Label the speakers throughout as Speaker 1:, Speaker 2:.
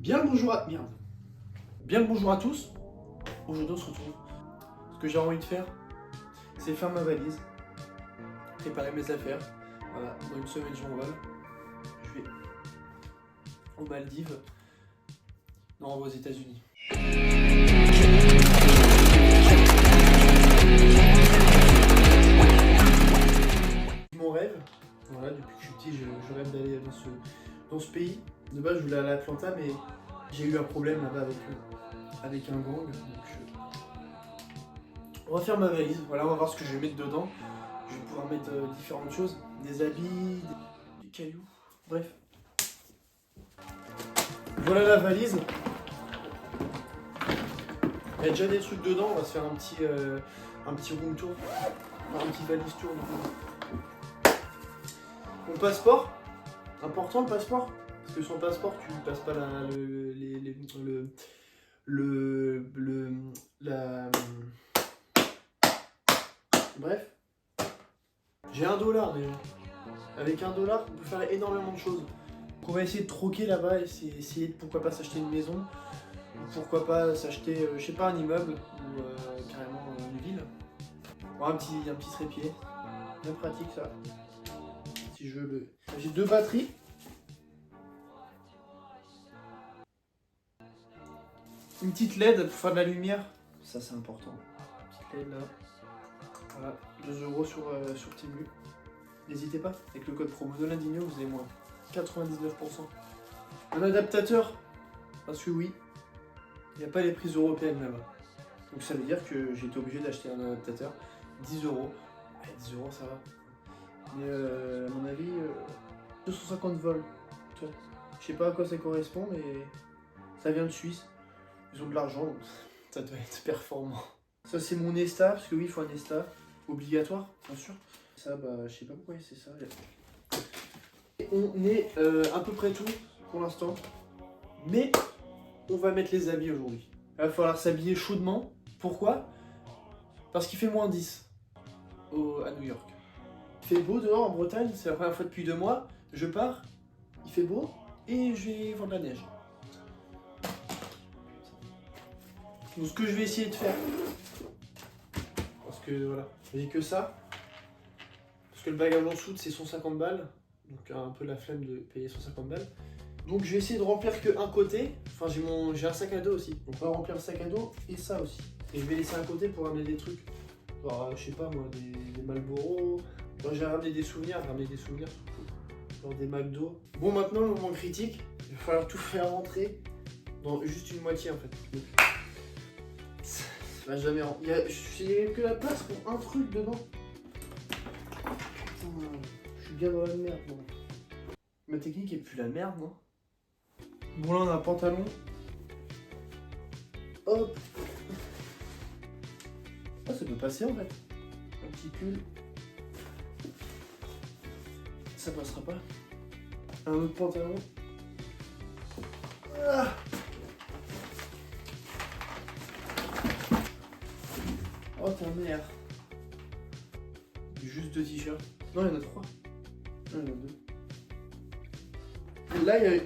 Speaker 1: Bien le bonjour à... Merde. Bien le bonjour à tous. Aujourd'hui on se retrouve. Ce que j'ai envie de faire, c'est faire ma valise. Préparer mes affaires. Voilà, dans une semaine je m'envole. Je vais aux Maldives. Non, aux États-Unis. Mon rêve, voilà, depuis que je suis petit, je rêve d'aller dans ce pays. De base, je voulais aller à Atlanta, mais j'ai eu un problème là-bas avec un gang. Donc, on va faire ma valise. Voilà, on va voir ce que je vais mettre dedans. Je vais pouvoir mettre différentes choses, des habits, des cailloux, bref. Voilà la valise. Il y a déjà des trucs dedans. On va se faire un petit room tour, un petit valise tour. Mon passeport, important le passeport, parce que sans passeport tu ne passes pas Bref, j'ai $1 déjà. Avec $1, on peut faire énormément de choses. Donc on va essayer de troquer là-bas, essayer de pourquoi pas s'acheter une maison, ou pourquoi pas s'acheter, je sais pas, un immeuble, ou carrément une ville. Bon, un petit trépied, bien pratique ça. Si je le... J'ai 2 batteries. Une petite LED pour faire de la lumière. Ça c'est important. Une petite LED là. Voilà, 2 € sur Temu. N'hésitez pas, avec le code promo Nolandinho, vous avez moins 99%. Un adaptateur, parce que oui, il n'y a pas les prises européennes là-bas. Donc ça veut dire que j'ai été obligé d'acheter un adaptateur. 10 €. Ouais, 10 € ça va. Mais à mon avis, 250 volts. Je sais pas à quoi ça correspond, mais ça vient de Suisse. Ils ont de l'argent, donc ça doit être performant. Ça c'est mon Nesta, parce que oui, il faut un Nesta. Obligatoire, bien sûr. Ça, bah, je sais pas pourquoi c'est ça. Et on est à peu près tout pour l'instant. Mais on va mettre les habits aujourd'hui. Il va falloir s'habiller chaudement. Pourquoi? Parce qu'il fait -10 à New York. Il fait beau dehors en Bretagne, c'est la première fois depuis 2 mois. Je pars, il fait beau et je vais voir de la neige. Donc ce que je vais essayer de faire, parce que voilà, j'ai que ça, parce que le bagage en soute c'est 150 balles, donc un peu la flemme de payer 150 balles. Donc je vais essayer de remplir que un côté, enfin j'ai un sac à dos aussi, donc on va remplir le sac à dos et ça aussi. Et je vais laisser un côté pour ramener des trucs, genre, je sais pas moi, des Marlboro, j'ai ramené des souvenirs, surtout, genre des McDo. Bon, maintenant le moment critique, il va falloir tout faire rentrer dans juste une moitié en fait. Donc, ça va jamais rentrer. J'ai que la place pour un truc dedans. Putain, je suis bien dans la merde, non. Ma technique est plus la merde, non? Bon, là on a un pantalon. Hop. Ah, ça peut passer en fait. Un petit pull. Ça passera pas. Un autre pantalon. Ah. Oh ta mère. Juste 2 t-shirts. Non, il y en a 3. Non, il y en a 2. Et là, il y a...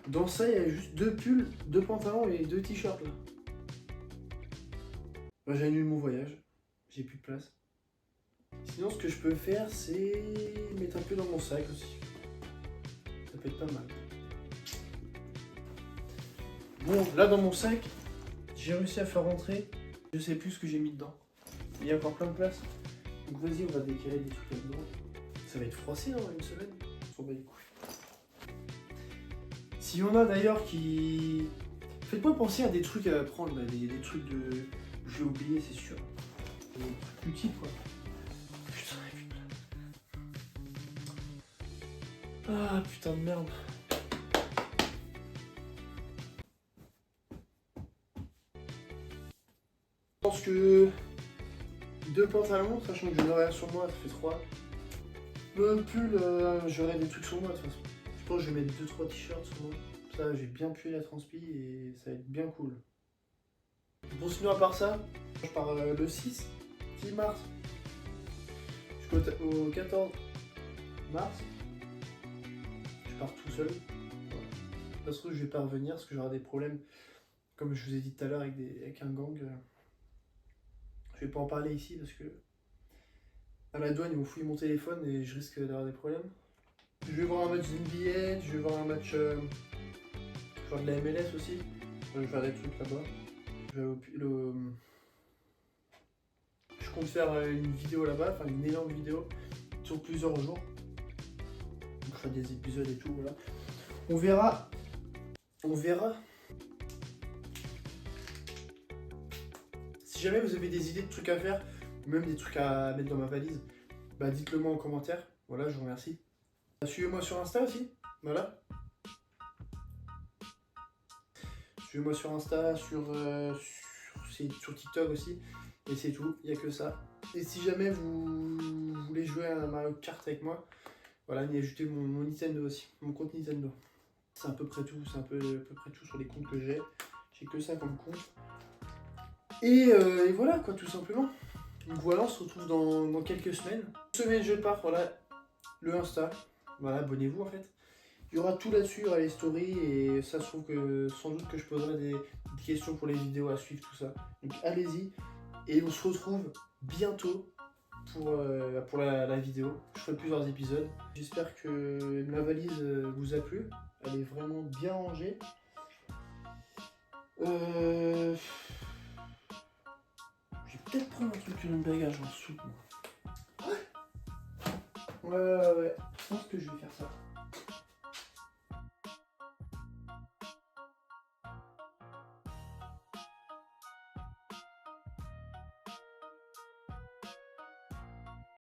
Speaker 1: Dans ça, il y a juste 2 pulls, 2 pantalons et 2 t-shirts là. Bah, j'annule mon voyage. J'ai plus de place. Sinon, ce que je peux faire, c'est mettre un peu dans mon sac aussi. Ça peut être pas mal. Bon, là dans mon sac, j'ai réussi à faire rentrer. Je sais plus ce que j'ai mis dedans. Il y a encore plein de place. Donc vas-y, on va décaler des trucs là-dedans. Ça va être froissé dans une semaine. On s'en bat les couilles. S'il y en a d'ailleurs qui... Faites-moi penser à des trucs à prendre, là, des trucs de... J'ai oublié, c'est sûr. Des trucs utiles quoi. Ah putain de merde. Je pense que 2 pantalons, sachant que je n'aurai rien sur moi, ça fait 3. Le pull, j'aurai des trucs sur moi de toute façon. Je pense que je vais mettre 2-3 t-shirts sur moi. Ça, j'ai bien pué la transpi et ça va être bien cool. Bon, sinon à part ça, je pars le 6 mars jusqu'au 14 mars. Je pars tout seul. Voilà. Parce que je vais pas revenir, parce que j'aurai des problèmes, comme je vous ai dit tout à l'heure, avec un gang. Je vais pas en parler ici parce que à la douane ils vont fouiller mon téléphone et je risque d'avoir des problèmes. Je vais voir un match NBA, je vais voir un match de la MLS aussi. Je vais faire des trucs là-bas. Je compte faire une vidéo là-bas, enfin une énorme vidéo sur plusieurs jours. Donc je ferai des épisodes et tout, voilà. On verra. On verra. Si jamais vous avez des idées de trucs à faire, ou même des trucs à mettre dans ma valise, bah dites-le moi en commentaire. Voilà, je vous remercie. Suivez-moi sur Insta aussi. Voilà. Suivez-moi sur Insta, sur TikTok aussi. Et c'est tout, il n'y a que ça. Et si jamais vous voulez jouer à Mario Kart avec moi, voilà, y ajoutez mon Nintendo aussi, mon compte Nintendo. C'est à peu près tout, c'est à peu près tout sur les comptes que j'ai. J'ai que ça comme compte. Et voilà quoi, tout simplement. Donc voilà, on se retrouve dans quelques semaines. Une semaine je pars, voilà, le Insta. Voilà, abonnez-vous en fait. Il y aura tout là-dessus, il y aura les stories et ça se trouve que sans doute que je poserai des questions pour les vidéos à suivre, tout ça. Donc allez-y et on se retrouve bientôt pour la vidéo. Je ferai plusieurs épisodes. J'espère que la valise vous a plu. Elle est vraiment bien rangée. Je vais peut-être prendre un truc dans le bagage en dessous. Ouais, je pense que je vais faire ça.